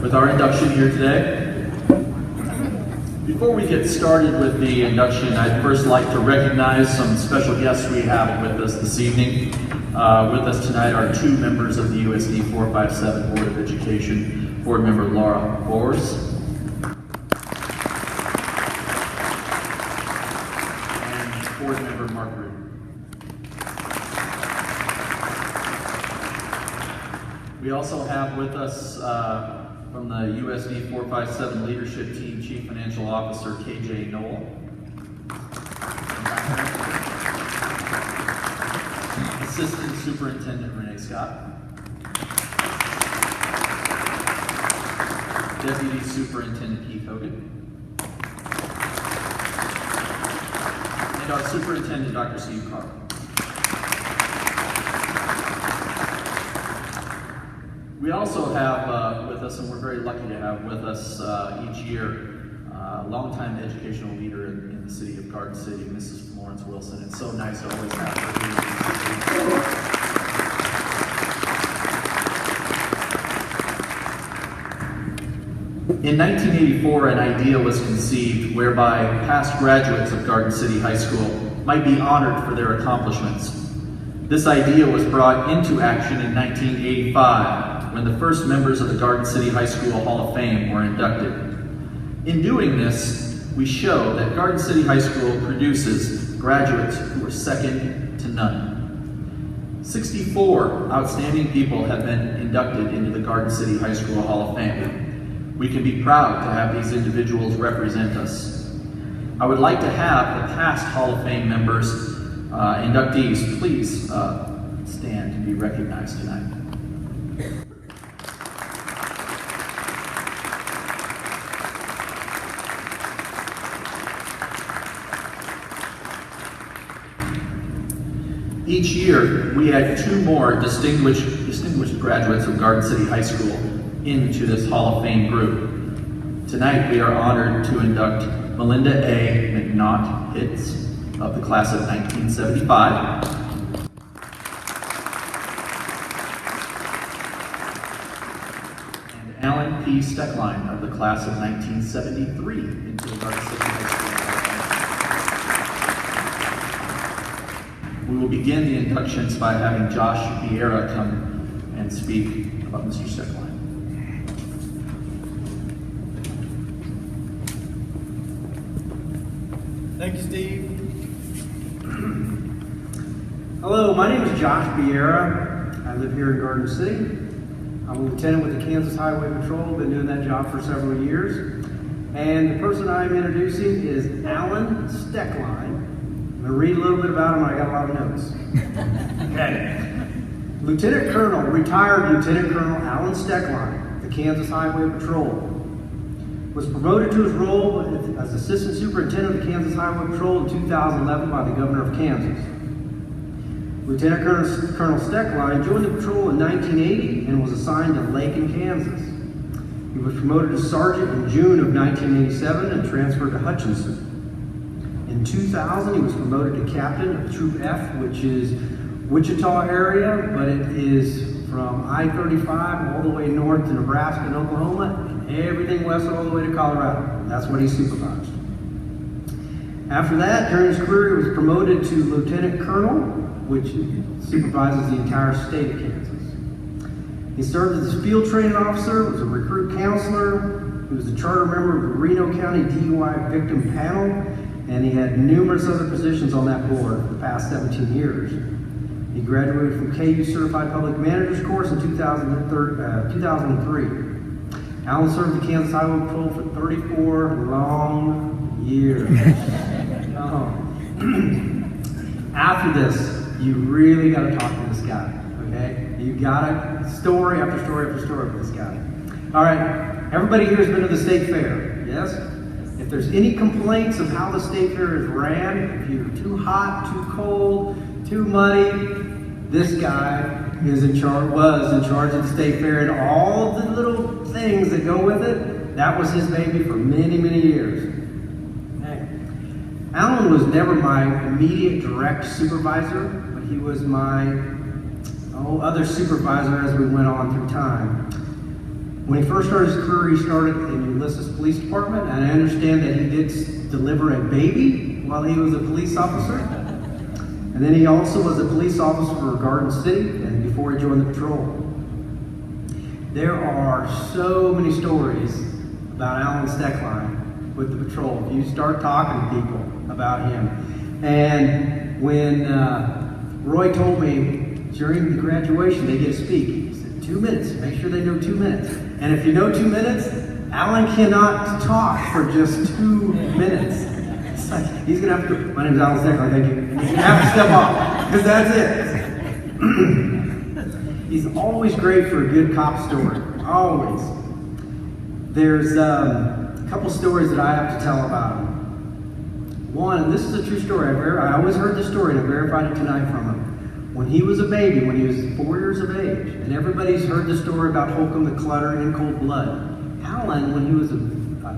with our induction here today. Before we get started with the induction, I'd first like to recognize some special guests we have with us this evening. With us tonight are two members of the USD 457 Board of Education, Board Member Laura Bors and Board Member Mark Root. We also have with us from the USD 457 Leadership Team, Chief Financial Officer KJ Knoll. Assistant Superintendent Renee Scott. Deputy Superintendent Keith Hogan. And our Superintendent, Dr. Steve Carr. We also have with us, and we're very lucky to have with us each year, a longtime educational leader in the city of Garden City, Mrs. Florence Wilson. It's so nice to always have her here. In 1984, an idea was conceived whereby past graduates of Garden City High School might be honored for their accomplishments. This idea was brought into action in 1985, when the first members of the Garden City High School Hall of Fame were inducted. In doing this, we show that Garden City High School produces graduates who are second to none. 64 outstanding people have been inducted into the Garden City High School Hall of Fame. We can be proud to have these individuals represent us. I would like to have the past Hall of Fame members, inductees, please stand to be recognized tonight. Each year, we add two more distinguished graduates of Garden City High School into this Hall of Fame group. Tonight, we are honored to induct Melinda Mcnaught Hitz of the class of 1975. And Alan P. Stecklein of the class of 1973 into the Garden City High School. We will begin the inductions by having Josh Vieira come and speak about Mr. Stecklein. Thank you, Steve. Hello, my name is Josh Vieira. I live here in Garden City. I'm a lieutenant with the Kansas Highway Patrol. Been doing that job for several years. And the person I'm introducing is Alan Stecklein. I'm going to read a little bit about him. I got a lot of notes. Okay. Lieutenant Colonel, retired Lieutenant Colonel Alan Stecklein, the Kansas Highway Patrol, was promoted to his role as Assistant Superintendent of the Kansas Highway Patrol in 2011 by the Governor of Kansas. Lieutenant Colonel Stecklein joined the patrol in 1980 and was assigned to Lake, Kansas. He was promoted to Sergeant in June of 1987 and transferred to Hutchinson. In 2000, he was promoted to Captain of Troop F, which is Wichita area, but it is from I-35 all the way north to Nebraska and Oklahoma, and everything west all the way to Colorado. That's what he supervised. After that, during his career, he was promoted to Lieutenant Colonel, which supervises the entire state of Kansas. He served as a field training officer, was a recruit counselor, he was a charter member of the Reno County DUI Victim Panel, and he had numerous other positions on that board for the past 17 years. He graduated from KU Certified Public Managers course in 2003. Alan served the Kansas Highway Patrol for 34 long years. After this, you really got to talk to this guy, okay? You got to, story after story after story with this guy. All right, everybody here has been to the state fair, yes? If there's any complaints of how the state fair is ran, if you're too hot, too cold, too muddy, this guy was in charge of the state fair and all the little things that go with it. That was his baby for many, many years. Okay. Alan was never my immediate direct supervisor, but he was my other supervisor as we went on through time. When he first started his career, he started in Ulysses Police Department, and I understand that he did deliver a baby while he was a police officer. And then he also was a police officer for Garden City, and before he joined the patrol. There are so many stories about Alan Stecklein with the patrol. If you start talking to people about him. And when Roy told me during the graduation they get to speak, he said 2 minutes, make sure they know 2 minutes. And if you know 2 minutes, Alan cannot talk for just 2 minutes. It's like, he's going to have to, my name is Alan Stecklein, thank you. He's going to have to step off, because that's it. He's always great for a good cop story, always. There's a couple stories that I have to tell about him. One, and this is a true story, I always heard this story and I verified it tonight from him. When he was a baby, when he was 4 years of age, and everybody's heard the story about Holcomb the Clutter in Cold Blood. Alan, when he was a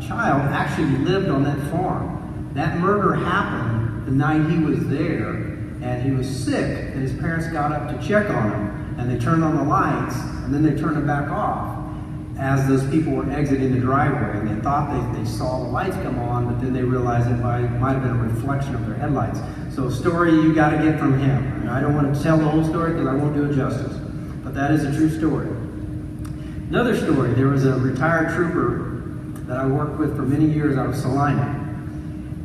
child, actually lived on that farm. That murder happened the night he was there, and he was sick, and his parents got up to check on him, and they turned on the lights, and then they turned them back off as those people were exiting the driveway, and they thought they saw the lights come on, but then they realized it might have been a reflection of their headlights. So a story you got to get from him. And I don't want to tell the whole story because I won't do it justice, but that is a true story. Another story, there was a retired trooper that I worked with for many years out of Salina,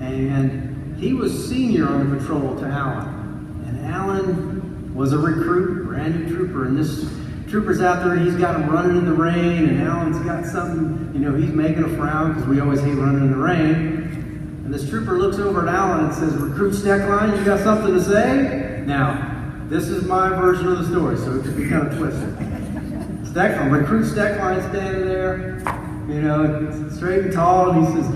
and he was senior on the patrol to Alan. And Alan was a recruit, brand new trooper, and this trooper's out there, and he's got him running in the rain, and Alan's got something, he's making a frown, because we always hate running in the rain. And this trooper looks over at Alan and says, "Recruit Stecklein, you got something to say?" Now, this is my version of the story, so it could be kind of twisted. Recruit Stecklein standing there, straight and tall, and he says,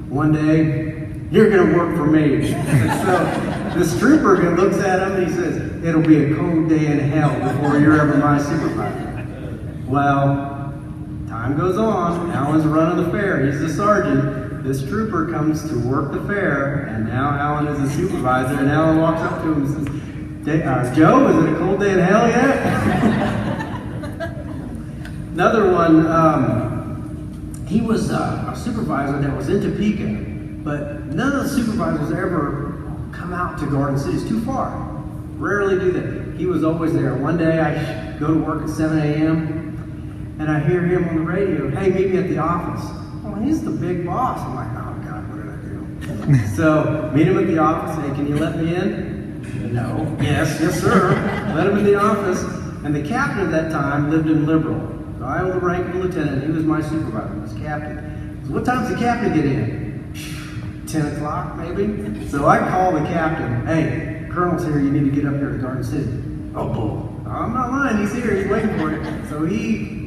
"One day, you're going to work for me." And so this trooper looks at him and he says, "It'll be a cold day in hell before you're ever my supervisor." Well, time goes on. Alan's running the fair. He's the sergeant. This trooper comes to work the fair, and now Alan is the supervisor, and Alan walks up to him and says, "Joe, is it a cold day in hell yet?" Another one, he was a supervisor that was in Topeka, but none of the supervisors ever come out to Garden City. It's too far. Rarely do that. He was always there. One day I go to work at 7 a.m. and I hear him on the radio, "Hey, meet me at the office." Well, he's the big boss. I'm like, "Oh God, what did I do?" So meet him at the office. "Hey, can you let me in?" "No." "Yes, sir." Let him in the office. And the captain at that time lived in Liberal. So I held the rank of lieutenant. He was my supervisor. He was captain. So what time's the captain get in? 10 o'clock maybe. So I call the captain. "Hey, Colonel's here. You need to get up here to Garden City." "Oh, bull. I'm not lying. He's here. He's waiting for you." So he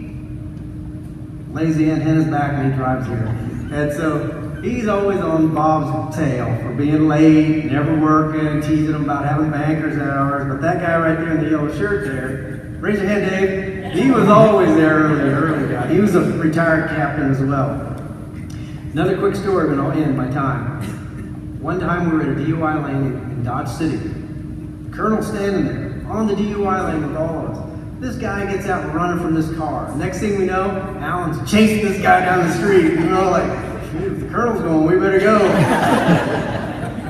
lays the antennas back and he drives here. And so he's always on Bob's tail for being late, never working, teasing him about having bankers hours. But that guy right there in the yellow shirt there, raise your hand, Dave. He was always there early guy. He was a retired captain as well. Another quick story, but I'll end my time. One time we were at a DUI lane in Dodge City. The Colonel's standing there on the DUI lane with all of us. This guy gets out and running from this car. Next thing we know, Alan's chasing this guy down the street. Like, shoot, if the Colonel's going, we better go.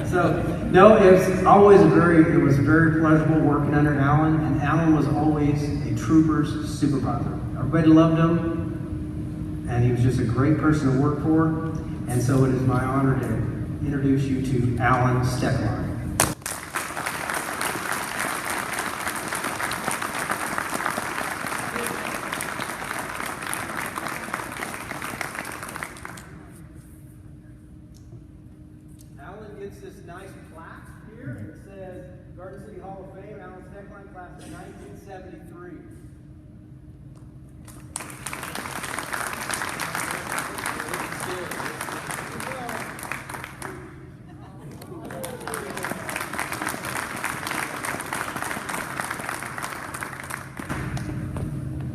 So, no, it was very pleasurable working under Alan, and Alan was always a trooper's supervisor. Everybody loved him, and he was just a great person to work for, and so it is my honor to introduce you to Alan Steckmart. Alan gets this nice plaque here. It says Garden City Hall of Fame, Alan Stecklein, class of 1973.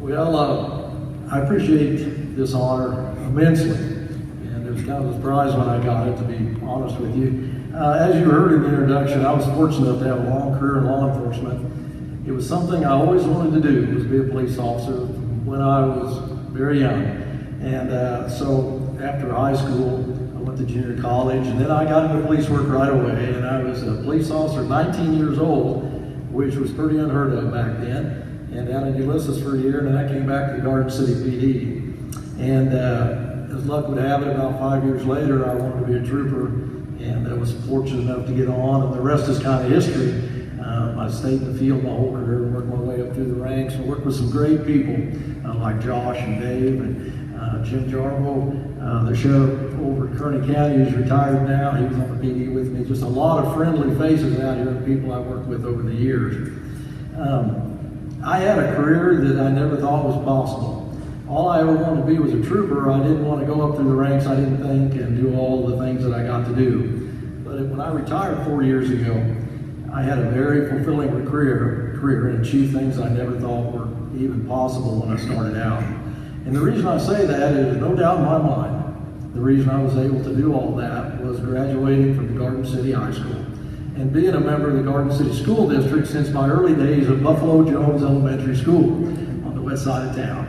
Well, I appreciate this honor immensely, and it was kind of a surprise when I got it, to be honest with you. As you heard in the introduction, I was fortunate to have a long career in law enforcement. It was something I always wanted to do, was be a police officer when I was very young. And so after high school, I went to junior college, and then I got into police work right away, and I was a police officer, 19 years old, which was pretty unheard of back then, and down in Ulysses for a year, and then I came back to the Garden City PD. And as luck would have it, about 5 years later, I wanted to be a trooper, and I was fortunate enough to get on, and the rest is kind of history. I stayed in the field my whole career and worked my way up through the ranks and worked with some great people like Josh and Dave and Jim Jarbo, the sheriff over at Kearney County, who's retired now. He was on the PD with me. Just a lot of friendly faces out here, people I worked with over the years. I had a career that I never thought was possible. All I ever wanted to be was a trooper. I didn't want to go up through the ranks, I didn't think, and do all the things that I got to do. But when I retired 4 years ago, I had a very fulfilling career and achieved things I never thought were even possible when I started out. And the reason I say that is no doubt in my mind, the reason I was able to do all that was graduating from Garden City High School and being a member of the Garden City School District since my early days at Buffalo Jones Elementary School on the west side of town.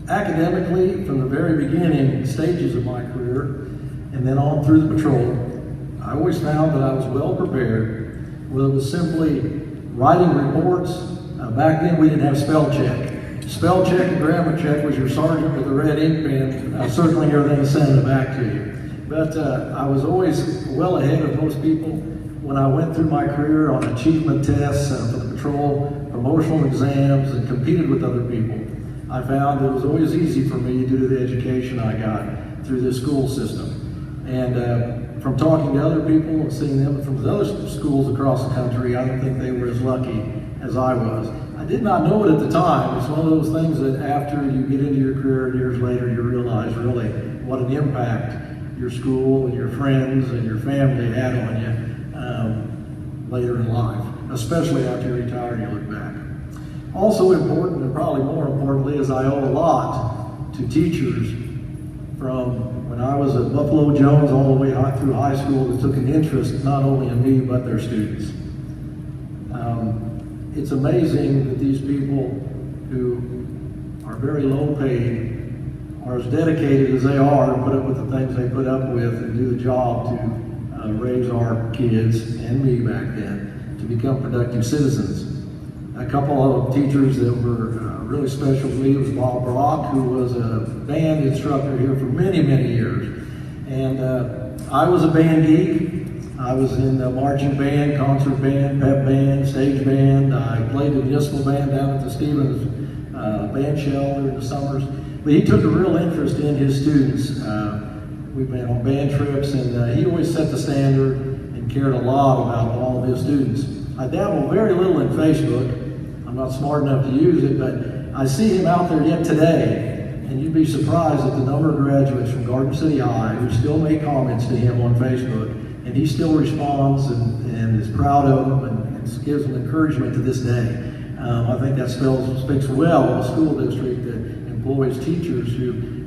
Academically, from the very beginning stages of my career, and then on through the patrol, I always found that I was well prepared, whether it was simply writing reports. Back then we didn't have spell check. Spell check and grammar check was your sergeant with a red ink pen circling everything and sending it back to you. But I was always well ahead of most people when I went through my career on achievement tests for the patrol, promotional exams, and competed with other people. I found it was always easy for me due to the education I got through this school system. And from talking to other people and seeing them from the other schools across the country, I don't think they were as lucky as I was. I did not know it at the time. It's one of those things that after you get into your career years later, you realize really what an impact your school and your friends and your family had on you later in life, especially after you retire and you look back. Also important, and probably more importantly, is I owe a lot to teachers from when I was at Buffalo Jones all the way through high school that took an interest not only in me but their students. It's amazing that these people who are very low paid are as dedicated as they are to put up with the things they put up with and do the job to raise our kids and me back then to become productive citizens. A couple of teachers that were really special to me was Bob Brock, who was a band instructor here for many, many years. And I was a band geek. I was in the marching band, concert band, pep band, stage band. I played the municipal band down at the Stevens band shell during the summers. But he took a real interest in his students. We've been on band trips, and he always set the standard and cared a lot about all of his students. I dabble very little in Facebook. I'm not smart enough to use it, but I see him out there yet today, and you'd be surprised at the number of graduates from Garden City High who still make comments to him on Facebook, and he still responds and is proud of them and gives them encouragement to this day. I think that speaks well of a school district that employs teachers who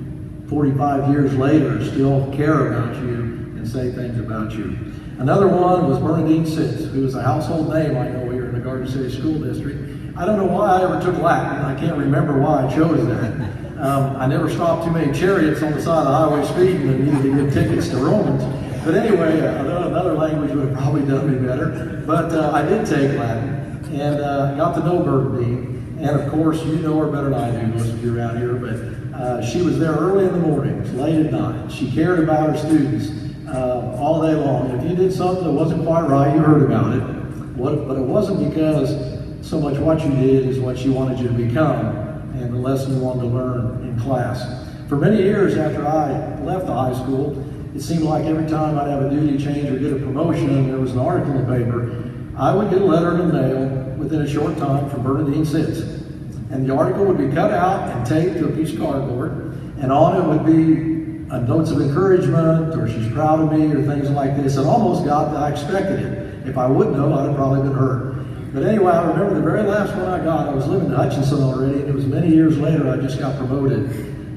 45 years later still care about you and say things about you. Another one was Bernadine Sitz, who is a household name I know here in the Garden City School District. I don't know why I ever took Latin. I can't remember why I chose that. I never stopped too many chariots on the side of the highway speeding and needed to get tickets to Romans. But anyway, another language would have probably done me better. But I did take Latin and got to know Bernadine. And of course, you know her better than I do, most of you around here. But she was there early in the mornings, late at night. She cared about her students all day long. If you did something that wasn't quite right, you heard about it. But it wasn't because so much what you did is what she wanted you to become and the lesson you wanted to learn in class. For many years after I left the high school, it seemed like every time I'd have a duty change or get a promotion and there was an article in the paper, I would get a letter in the mail within a short time from Bernadine Sitz. And the article would be cut out and taped to a piece of cardboard, and on it would be notes of encouragement, or she's proud of me, or things like this. And almost got that I expected it. If I wouldn't have, I'd have probably been hurt. But anyway, I remember the very last one I got. I was living in Hutchinson already, and it was many years later I just got promoted.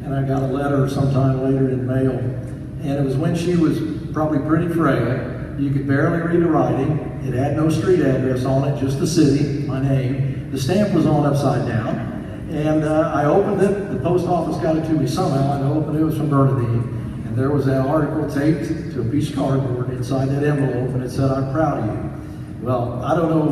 And I got a letter sometime later in mail. And it was when she was probably pretty frail. You could barely read the writing. It had no street address on it, just the city, my name. The stamp was on upside down. And I opened it, the post office got it to me somehow, I know, but it was from Bernadine. And there was that article taped to a piece of cardboard inside that envelope, and it said, "I'm proud of you." Well, I don't know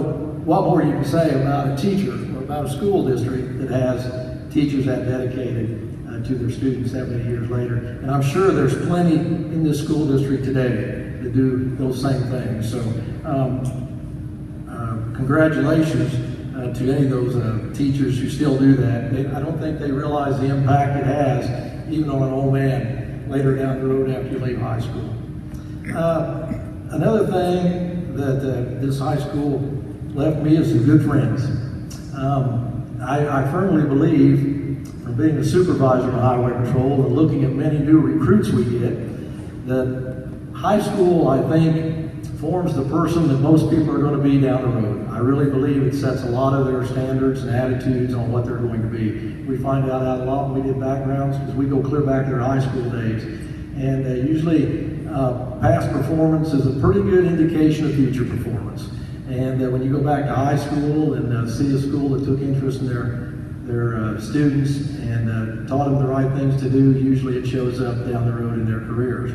what more you can say about a teacher or about a school district that has teachers that dedicated to their students that many years later. And I'm sure there's plenty in this school district today that do those same things. So congratulations to any of those teachers who still do that. I don't think they realize the impact it has, even on an old man later down the road after you leave high school. Another thing that this high school left me is some good friends. I firmly believe, from being a supervisor of highway patrol and looking at many new recruits we get, that high school, I think, forms the person that most people are going to be down the road. I really believe it sets a lot of their standards and attitudes on what they're going to be. We find out a lot when we did backgrounds, because we go clear back to their high school days. And usually past performance is a pretty good indication of future performance. And when you go back to high school and see a school that took interest in their students and taught them the right things to do, usually it shows up down the road in their careers.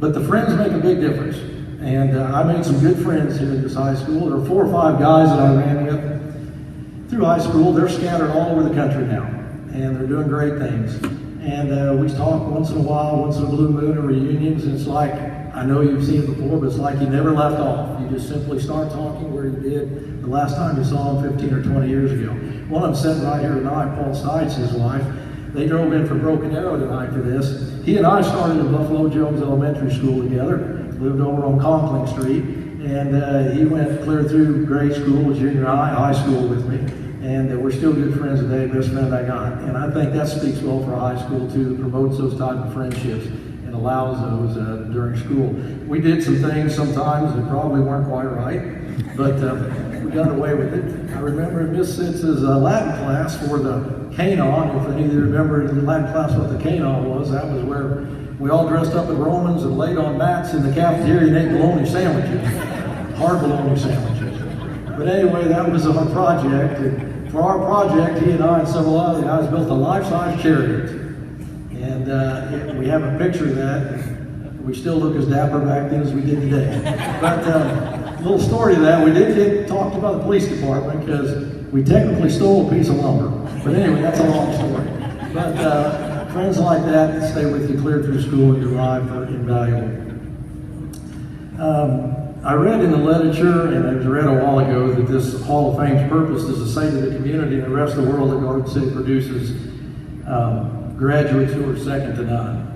But the friends make a big difference. And I made some good friends here at this high school. There were 4 or 5 guys that I ran with through high school. They're scattered all over the country now, and they're doing great things. And we talk once in a while, once in a blue moon at reunions, and it's like, I know you've seen it before, but it's like you never left off. You just simply start talking where you did the last time you saw them 15 or 20 years ago. One of them sitting right here tonight, Paul Stites, his wife. They drove in from Broken Arrow tonight for this. He and I started at Buffalo Jones Elementary School together, lived over on Conkling Street, and he went clear through grade school, junior high school with me, and we're still good friends today, best friend I got. And I think that speaks well for high school too, promotes those type of friendships and allows those during school. We did some things sometimes that probably weren't quite right, but we got away with it. I remember in Miss Sitz's Latin class for the canon, if any of you remember in Latin class what the canon was, that was where we all dressed up as Romans and laid on mats in the cafeteria and ate bologna sandwiches, hard bologna sandwiches. But anyway, that was our project. And for our project, he and I and several other guys built a life-size chariot. And we have a picture of that. We still look as dapper back then as we did today. But a little story to that, we did get talked about the police department because we technically stole a piece of lumber. But anyway, that's a long story. But friends like that stay with you clear through school and your life are invaluable. I read in the literature, and it was read a while ago, that this Hall of Fame's purpose is to say to the community and the rest of the world that Garden City produces graduates who are second to none.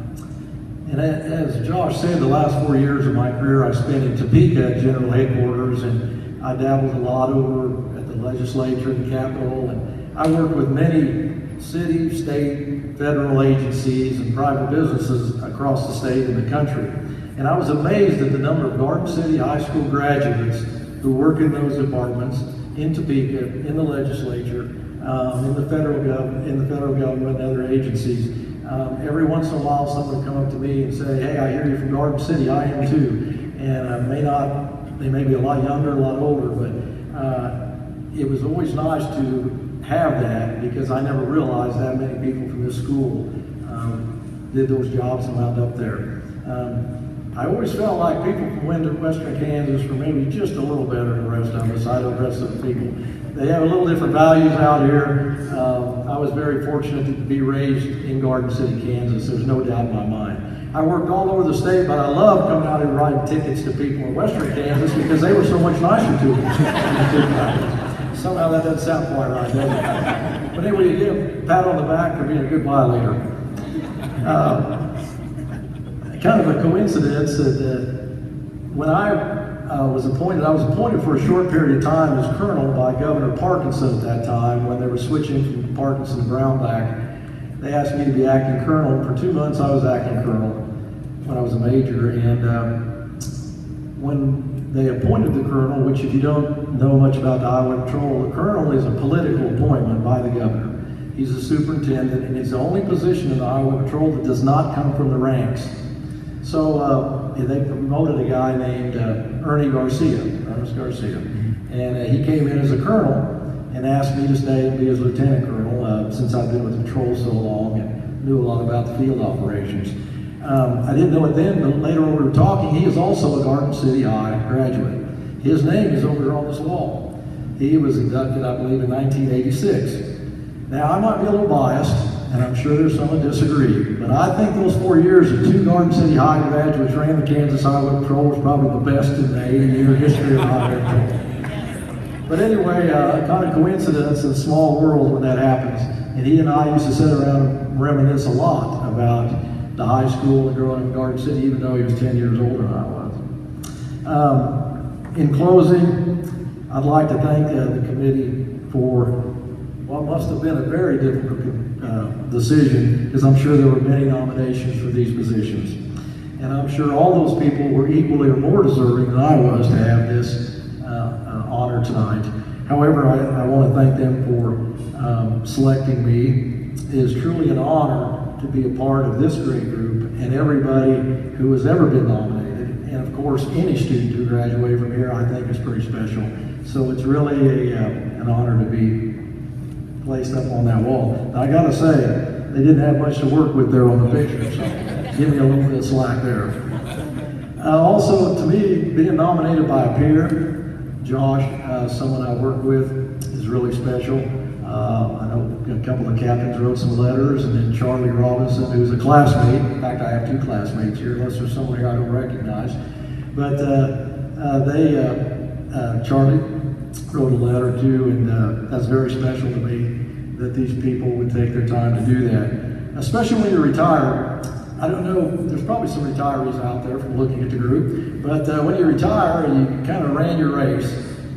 And as Josh said, the last 4 years of my career I spent in Topeka at General Headquarters, and I dabbled a lot over at the legislature and the Capitol, and I worked with many city, state, federal agencies and private businesses across the state and the country. And I was amazed at the number of Garden City High School graduates who work in those departments, in Topeka, in the legislature, in the federal government and other agencies. Every once in a while someone would come up to me and say, "Hey, I hear you're from Garden City, I am too." And they may be a lot younger, a lot older, but it was always nice to have that, because I never realized that many people from this school did those jobs and wound up there. I always felt like people from Western Kansas were maybe just a little better than the rest of us. I don't the rest of the people. They have a little different values out here. I was very fortunate to be raised in Garden City, Kansas. There's no doubt in my mind. I worked all over the state, but I loved coming out and writing tickets to people in Western Kansas because they were so much nicer to me. Somehow that doesn't sound quite right, does it? But anyway, you get a pat on the back for being a good violator. Kind of a coincidence that when I was appointed for a short period of time as colonel by Governor Parkinson at that time, when they were switching from Parkinson to Brownback. They asked me to be acting colonel. For 2 months I was acting colonel when I was a major, and when they appointed the colonel, which if you don't know much about the highway patrol, the colonel is a political appointment by the governor. He's a superintendent, and it's the only position in the highway patrol that does not come from the ranks. So they promoted a guy named Ernest Garcia, and he came in as a colonel and asked me to stay and be his lieutenant colonel since I've been with the patrol so long and knew a lot about the field operations. I didn't know it then, but later when we were talking, he is also a Garden City High graduate. His name is over there on this wall. He was inducted, I believe, in 1986. Now, I might be a little biased, and I'm sure there's some that disagree, but I think those 4 years that 2 Garden City High graduates ran the Kansas Highway Patrol was probably the best in the 80-year history of the Highway Patrol. But anyway, kind of coincidence in a small world when that happens. And he and I used to sit around and reminisce a lot about the high school and growing up in Garden City, even though he was 10 years older than I was. In closing, I'd like to thank the committee for what must have been a very difficult decision, because I'm sure there were many nominations for these positions. And I'm sure all those people were equally or more deserving than I was to have this honor tonight. However, I want to thank them for selecting me. It is truly an honor to be a part of this great group and everybody who has ever been nominated. And of course, any student who graduated from here, I think, is pretty special. So it's really an honor to be placed up on that wall. Now, I gotta say, they didn't have much to work with there on the picture, so give me a little bit of slack there. Also, to me, being nominated by a peer, Josh, someone I work with, is really special. I know a couple of captains wrote some letters, and then Charlie Robinson, who's a classmate. In fact, I have 2 classmates here, unless there's someone here I don't recognize. But Charlie wrote a letter too, and that's very special to me that these people would take their time to do that. Especially when you're retired. I don't know, there's probably some retirees out there from looking at the group, but when you retire, you kind of ran your race,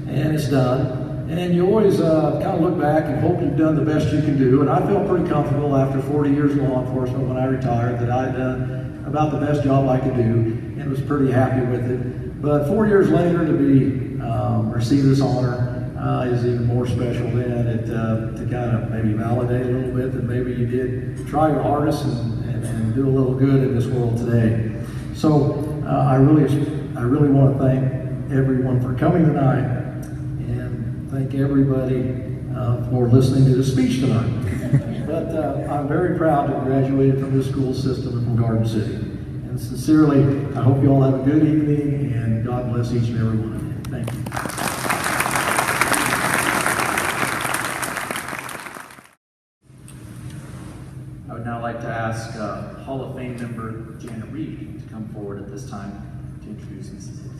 and it's done. And you always kind of look back and hope you've done the best you can do. And I felt pretty comfortable after 40 years in law enforcement when I retired that I'd done about the best job I could do, and was pretty happy with it. But 4 years later, to be receive this honor is even more special than it, to kind of maybe validate a little bit that maybe you did try your hardest and do a little good in this world today. So I really want to thank everyone for coming tonight, and thank everybody for listening to the speech tonight. But I'm very proud to have graduated from this school system and from Garden City. And sincerely, I hope you all have a good evening, and God bless each and every one of you. Thank you. I would now like to ask Hall of Fame member Janet Reed to come forward at this time to introduce Mrs. Hitz.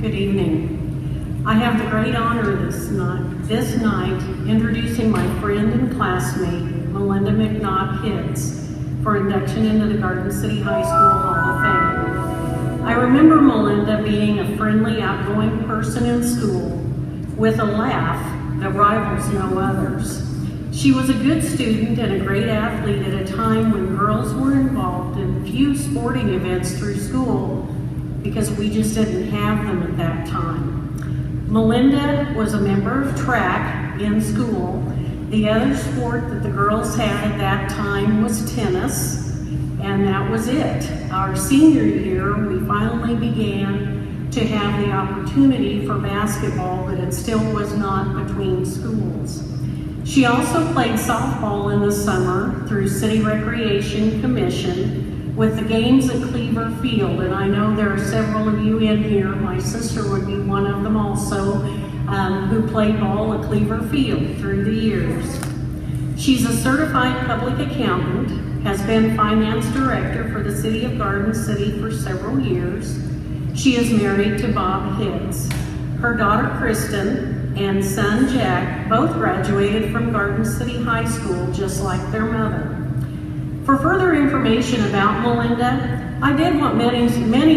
Good evening. I have the great honor this night introducing my friend and classmate, Melinda Mcnaught Hitz, for induction into the Garden City High School Hall of Fame. I remember Melinda being a friendly, outgoing person in school with a laugh that rivals no others. She was a good student and a great athlete at a time when girls were involved in few sporting events through school because we just didn't have them at that time. Melinda was a member of track in school. The other sport that the girls had at that time was tennis, and that was it. Our senior year, we finally began to have the opportunity for basketball, but it still was not between schools. She also played softball in the summer through City Recreation Commission with the games at Cleaver Field, and I know there are several of you in here, my sister would be one of them also, who played ball at Cleaver Field through the years. She's a certified public accountant, has been finance director for the City of Garden City for several years. She is married to Bob Hitz. Her daughter Kristen and son Jack both graduated from Garden City High School just like their mother. For further information about Melinda, I did what many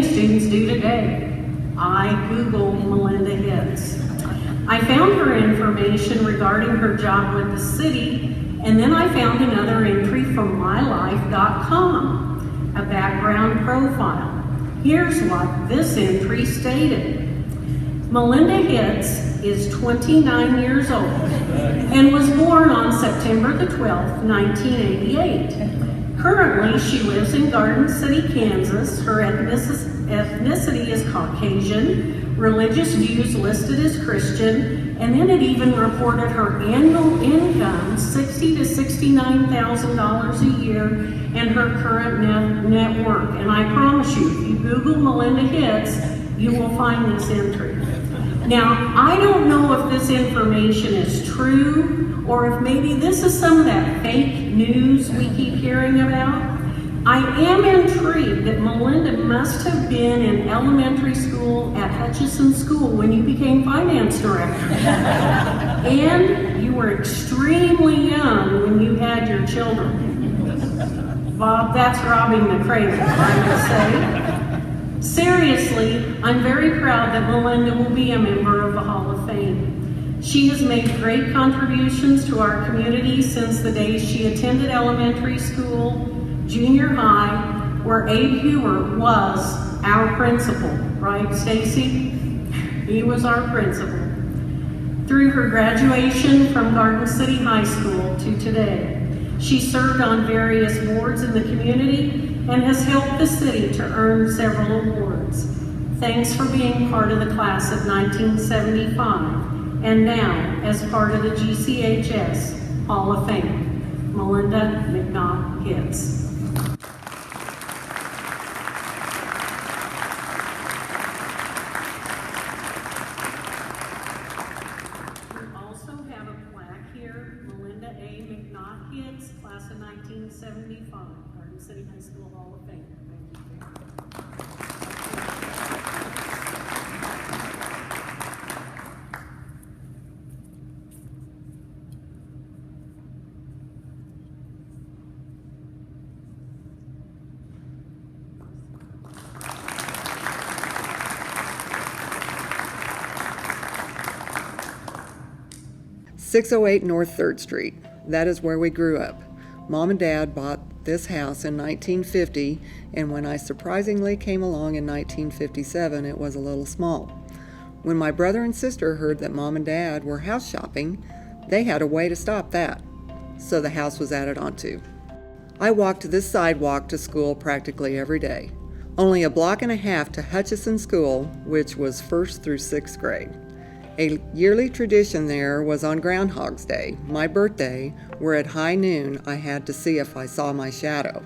students do today. I Googled Melinda Hitz. I found her information regarding her job with the city, and then I found another entry from mylife.com. a background profile. Here's what this entry stated. Melinda Hitz is 29 years old and was born on September the 12th, 1988. Currently, she lives in Garden City, Kansas. Her ethnicity is Caucasian, religious views listed as Christian, and then it even reported her annual income, $60,000 to $69,000 a year, and her current net worth. And I promise you, if you Google Melinda Hitz, you will find this entry. Now, I don't know if this information is true, or if maybe this is some of that fake news we keep hearing about. I am intrigued that Melinda must have been in elementary school at Hutchinson School when you became finance director. And you were extremely young when you had your children. Bob, that's robbing the cradle, I would say. Seriously, I'm very proud that Melinda will be a member of the Hall of Fame. She has made great contributions to our community since the days she attended elementary school, junior high, where Abe Hubert was our principal, right, Stacy? He was our principal. Through her graduation from Garden City High School to today, she served on various boards in the community and has helped the city to earn several awards. Thanks for being part of the class of 1975, and now as part of the GCHS Hall of Fame, Melinda Mcnaught Hitz. We also have a plaque here, Melinda A. Mcnaught Hitz, class of 1975, Garden City High School Hall of Fame. .608 North 3rd Street. That is where we grew up. Mom and Dad bought this house in 1950, and when I surprisingly came along in 1957, it was a little small. When my brother and sister heard that Mom and Dad were house shopping, they had a way to stop that, so the house was added onto. I walked this sidewalk to school practically every day. Only a block and a half to Hutchinson School, which was 1st through 6th grade. A yearly tradition there was on Groundhog's Day, my birthday, where at high noon I had to see if I saw my shadow.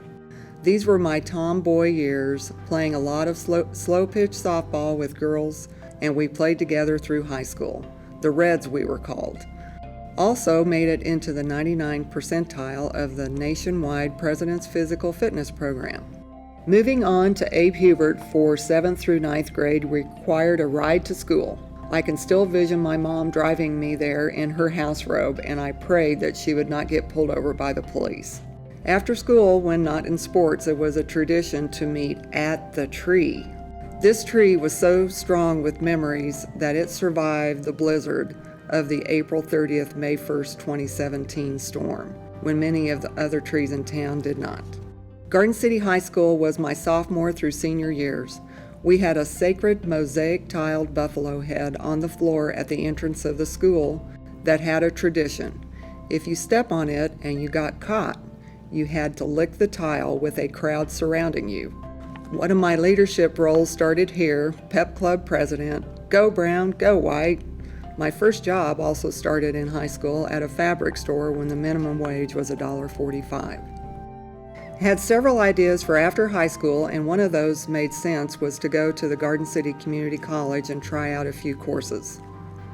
These were my tomboy years, playing a lot of slow-pitch softball with girls, and we played together through high school. The Reds, we were called. Also made it into the 99th percentile of the nationwide President's Physical Fitness Program. Moving on to Abe Hubert for 7th through 9th grade required a ride to school. I can still vision my mom driving me there in her house robe, and I prayed that she would not get pulled over by the police. After school, when not in sports, it was a tradition to meet at the tree. This tree was so strong with memories that it survived the blizzard of the April 30th, May 1st, 2017 storm, when many of the other trees in town did not. Garden City High School was my sophomore through senior years. We had a sacred mosaic-tiled buffalo head on the floor at the entrance of the school that had a tradition. If you step on it and you got caught, you had to lick the tile with a crowd surrounding you. One of my leadership roles started here, pep club president, go brown, go white. My first job also started in high school at a fabric store when the minimum wage was $1.45. Had several ideas for after high school, and one of those made sense was to go to the Garden City Community College and try out a few courses.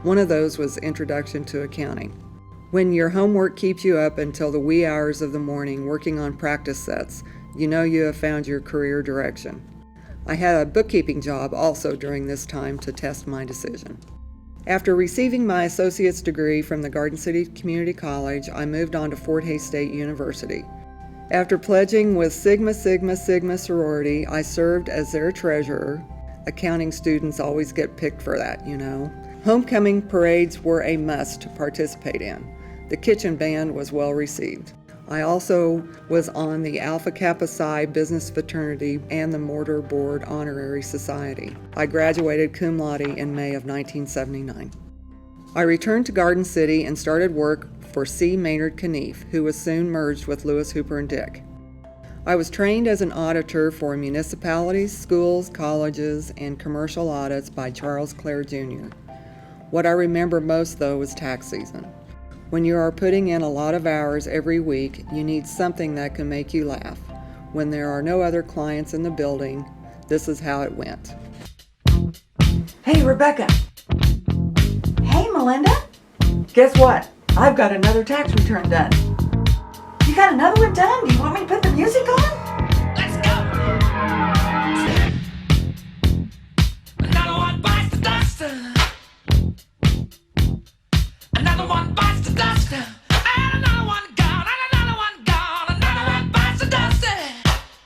One of those was Introduction to Accounting. When your homework keeps you up until the wee hours of the morning working on practice sets, you know you have found your career direction. I had a bookkeeping job also during this time to test my decision. After receiving my associate's degree from the Garden City Community College, I moved on to Fort Hays State University. After pledging with Sigma Sigma Sigma sorority, I served as their treasurer. Accounting students always get picked for that, you know. Homecoming parades were a must to participate in. The kitchen band was well received. I also was on the Alpha Kappa Psi Business Fraternity and the Mortar Board Honorary Society. I graduated cum laude in May of 1979. I returned to Garden City and started work for C. Maynard Knief, who was soon merged with Lewis Hooper and Dick. I was trained as an auditor for municipalities, schools, colleges, and commercial audits by Charles Clare Jr. What I remember most, though, was tax season. When you are putting in a lot of hours every week, you need something that can make you laugh. When there are no other clients in the building, this is how it went. Hey, Rebecca. Hey, Melinda. Guess what? I've got another tax return done. You got another one done? Do you want me to put the music on? Let's go! Another one bites the dust. Another one bites the dust. And another one gone. And another one gone. Another one bites the dust.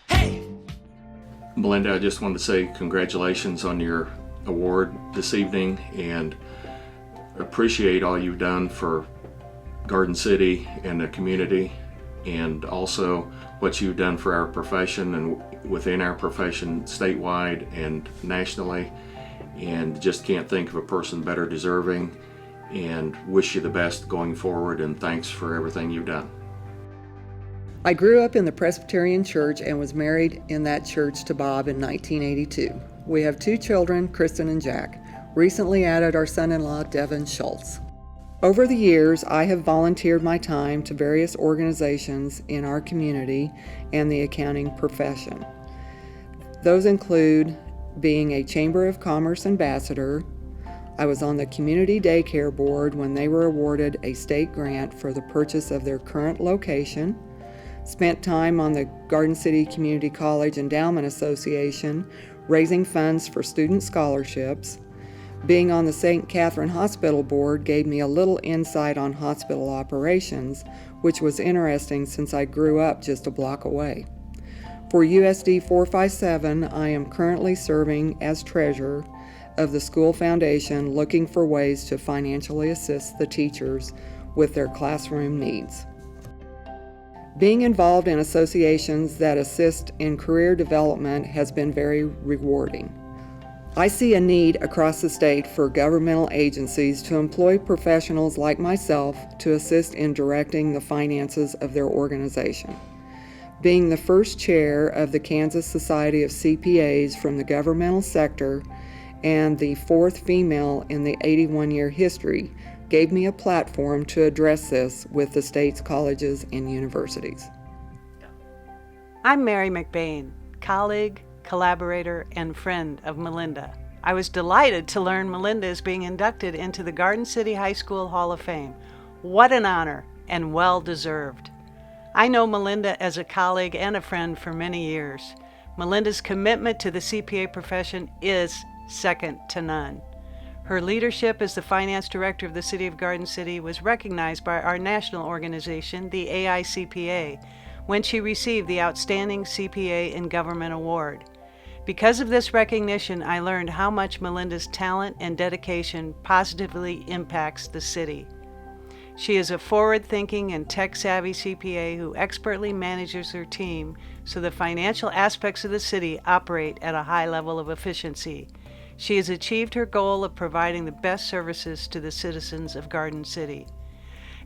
Hey! Melinda, I just wanted to say congratulations on your award this evening and appreciate all you've done for Garden City and the community, and also what you've done for our profession and within our profession statewide and nationally, and just can't think of a person better deserving, and wish you the best going forward, and thanks for everything you've done. I grew up in the Presbyterian Church and was married in that church to Bob in 1982. We have 2 children, Kristen and Jack. Recently added our son-in-law, Devin Schultz. Over the years, I have volunteered my time to various organizations in our community and the accounting profession. Those include being a Chamber of Commerce ambassador. I was on the Community Daycare Board when they were awarded a state grant for the purchase of their current location. Spent time on the Garden City Community College Endowment Association, raising funds for student scholarships. Being on the St. Catherine Hospital Board gave me a little insight on hospital operations, which was interesting since I grew up just a block away. For USD 457, I am currently serving as treasurer of the school foundation, looking for ways to financially assist the teachers with their classroom needs. Being involved in associations that assist in career development has been very rewarding. I see a need across the state for governmental agencies to employ professionals like myself to assist in directing the finances of their organization. Being the first chair of the Kansas Society of CPAs from the governmental sector and the 4th female in the 81-year history gave me a platform to address this with the state's colleges and universities. I'm Mary McBain, colleague, collaborator, and friend of Melinda. I was delighted to learn Melinda is being inducted into the Garden City High School Hall of Fame. What an honor, and well deserved. I know Melinda as a colleague and a friend for many years. Melinda's commitment to the CPA profession is second to none. Her leadership as the finance director of the City of Garden City was recognized by our national organization, the AICPA, when she received the Outstanding CPA in Government Award. Because of this recognition, I learned how much Melinda's talent and dedication positively impacts the city. She is a forward-thinking and tech-savvy CPA who expertly manages her team so the financial aspects of the city operate at a high level of efficiency. She has achieved her goal of providing the best services to the citizens of Garden City.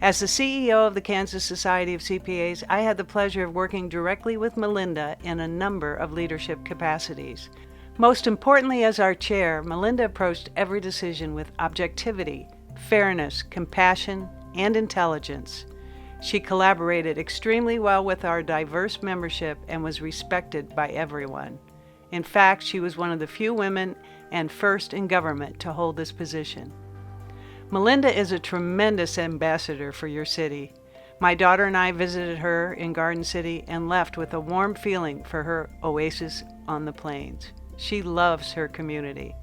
As the CEO of the Kansas Society of CPAs, I had the pleasure of working directly with Melinda in a number of leadership capacities. Most importantly, as our chair, Melinda approached every decision with objectivity, fairness, compassion, and intelligence. She collaborated extremely well with our diverse membership and was respected by everyone. In fact, she was one of the few women and first in government to hold this position. Melinda is a tremendous ambassador for your city. My daughter and I visited her in Garden City and left with a warm feeling for her oasis on the plains. She loves her community.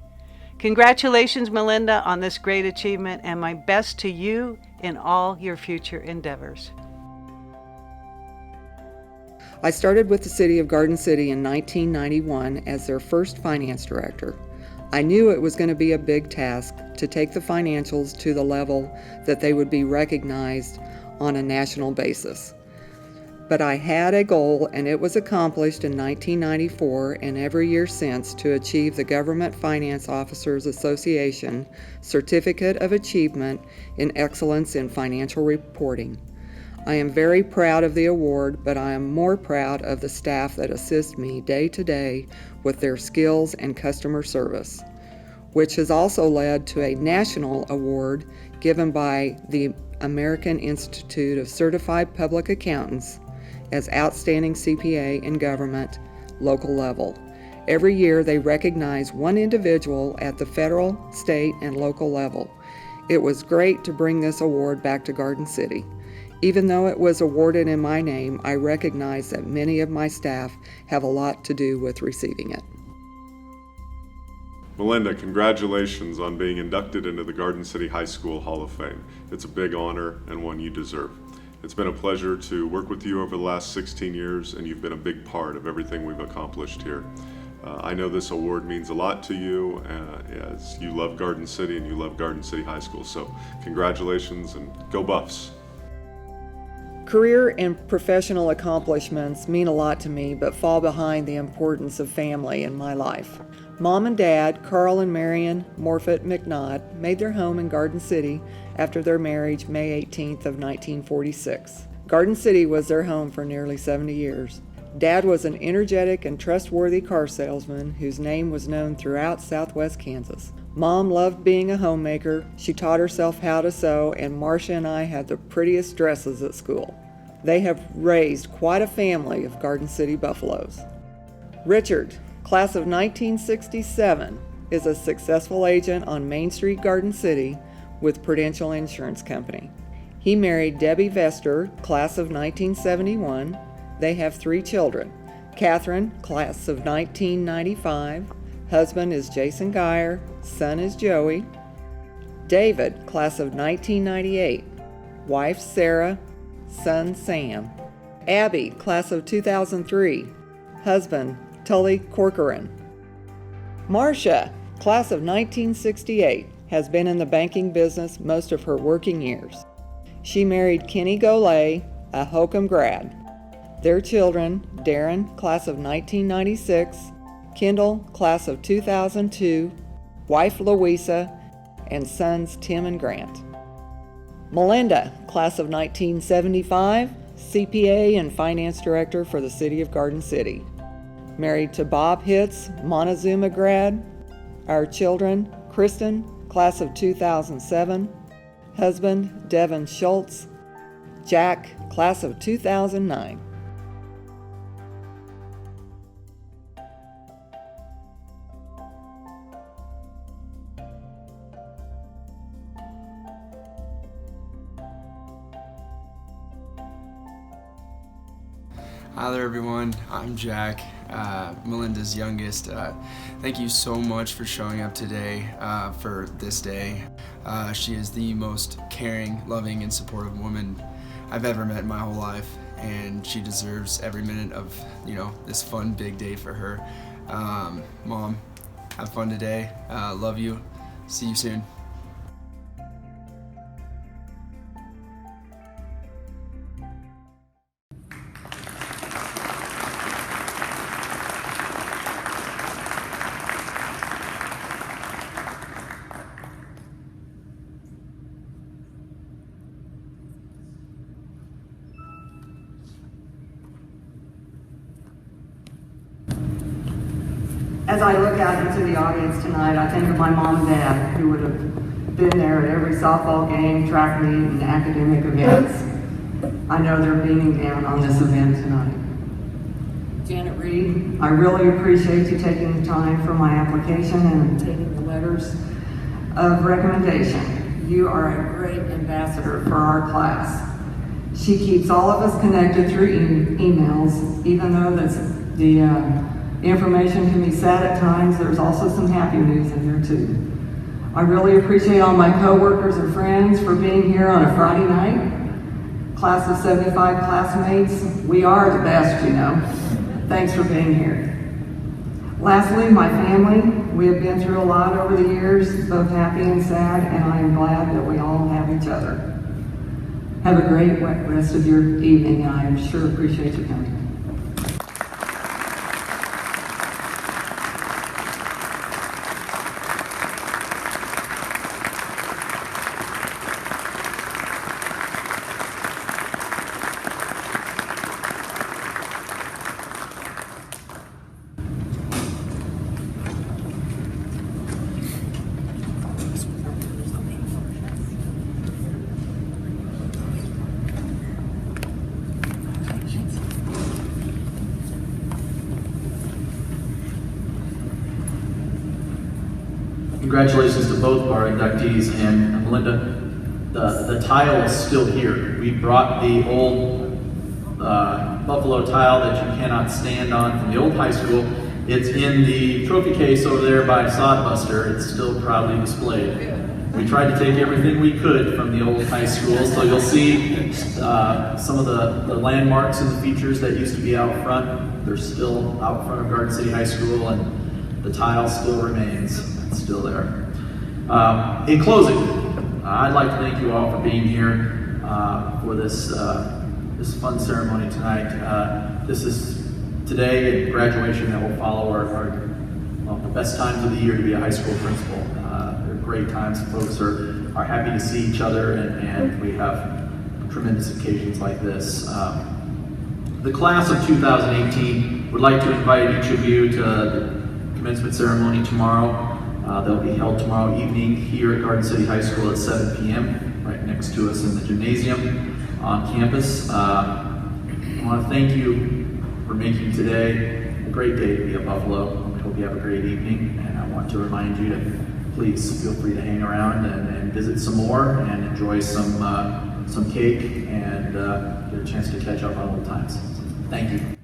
Congratulations, Melinda, on this great achievement, and my best to you in all your future endeavors. I started with the City of Garden City in 1991 as their first finance director. I knew it was going to be a big task to take the financials to the level that they would be recognized on a national basis. But I had a goal, and it was accomplished in 1994 and every year since, to achieve the Government Finance Officers Association Certificate of Achievement in Excellence in Financial Reporting. I am very proud of the award, but I am more proud of the staff that assist me day to day with their skills and customer service, which has also led to a national award given by the American Institute of Certified Public Accountants as Outstanding CPA in Government, local level. Every year they recognize one individual at the federal, state, and local level. It was great to bring this award back to Garden City. Even though it was awarded in my name, I recognize that many of my staff have a lot to do with receiving it. Melinda, congratulations on being inducted into the Garden City High School Hall of Fame. It's a big honor and one you deserve. It's been a pleasure to work with you over the last 16 years, and you've been a big part of everything we've accomplished here. I know this award means a lot to you as you love Garden City and you love Garden City High School. So congratulations and go Buffs. Career and professional accomplishments mean a lot to me, but fall behind the importance of family in my life. Mom and Dad, Carl and Marion Morfitt Mcnaught, made their home in Garden City after their marriage May 18th of 1946. Garden City was their home for nearly 70 years. Dad was an energetic and trustworthy car salesman whose name was known throughout southwest Kansas. Mom loved being a homemaker. She taught herself how to sew, and Marcia and I had the prettiest dresses at school. They have raised quite a family of Garden City Buffaloes. Richard, class of 1967, is a successful agent on Main Street, Garden City, with Prudential Insurance Company. He married Debbie Vester, class of 1971. They have 3 children. Catherine, class of 1995. Husband is Jason Geyer. Son is Joey. David, class of 1998. Wife Sarah. Son Sam. Abby, class of 2003. Husband Tully Corcoran. Marcia, class of 1968, has been in the banking business most of her working years. She married Kenny Golay, a Hokum grad. Their children, Darren, class of 1996, Kendall, class of 2002, wife Louisa, and sons Tim and Grant. Melinda, class of 1975, CPA and Finance Director for the City of Garden City. Married to Bob Hitz, Montezuma grad. Our children, Kristen, class of 2007. Husband, Devin Schultz. Jack, class of 2009. Hi there everyone, I'm Jack, Melinda's youngest. Thank you so much for showing up today for this day. She is the most caring, loving, and supportive woman I've ever met in my whole life, and she deserves every minute of, this fun big day for her. Mom, have fun today. Love you. See you soon. As I look out into the audience tonight, I think of my mom and dad, who would have been there at every softball game, track meet, and academic events. I know they're beaming down on this event tonight. Janet Reed, I really appreciate you taking the time for my application and taking the letters of recommendation. You are a great ambassador for our class. She keeps all of us connected through emails, even though the information can be sad at times. There's also some happy news in there too. I really appreciate all my coworkers and friends for being here on a Friday night. Class of 75 classmates, we are the best, Thanks for being here. Lastly, my family. We have been through a lot over the years, both happy and sad, and I am glad that we all have each other. Have a great rest of your evening. I am sure appreciate you coming. Congratulations to both of our inductees, and Melinda, the tile is still here. We brought the old buffalo tile that you cannot stand on from the old high school. It's in the trophy case over there by Sodbuster. It's still proudly displayed. We tried to take everything we could from the old high school, so you'll see some of the landmarks and the features that used to be out front. They're still out front of Garden City High School, and the tile still remains. It's still there. In closing, I'd like to thank you all for being here for this this fun ceremony tonight. This is today and graduation that will follow our the best times of the year to be a high school principal. They're great times. Folks are happy to see each other, and we have tremendous occasions like this. The class of 2018 would like to invite each of you to the commencement ceremony tomorrow. They'll be held tomorrow evening here at Garden City High School at 7 p.m. right next to us in the gymnasium on campus. I want to thank you for making today a great day to be a Buffalo. I hope you have a great evening, and I want to remind you to please feel free to hang around and visit some more and enjoy some cake and get a chance to catch up on old times. Thank you.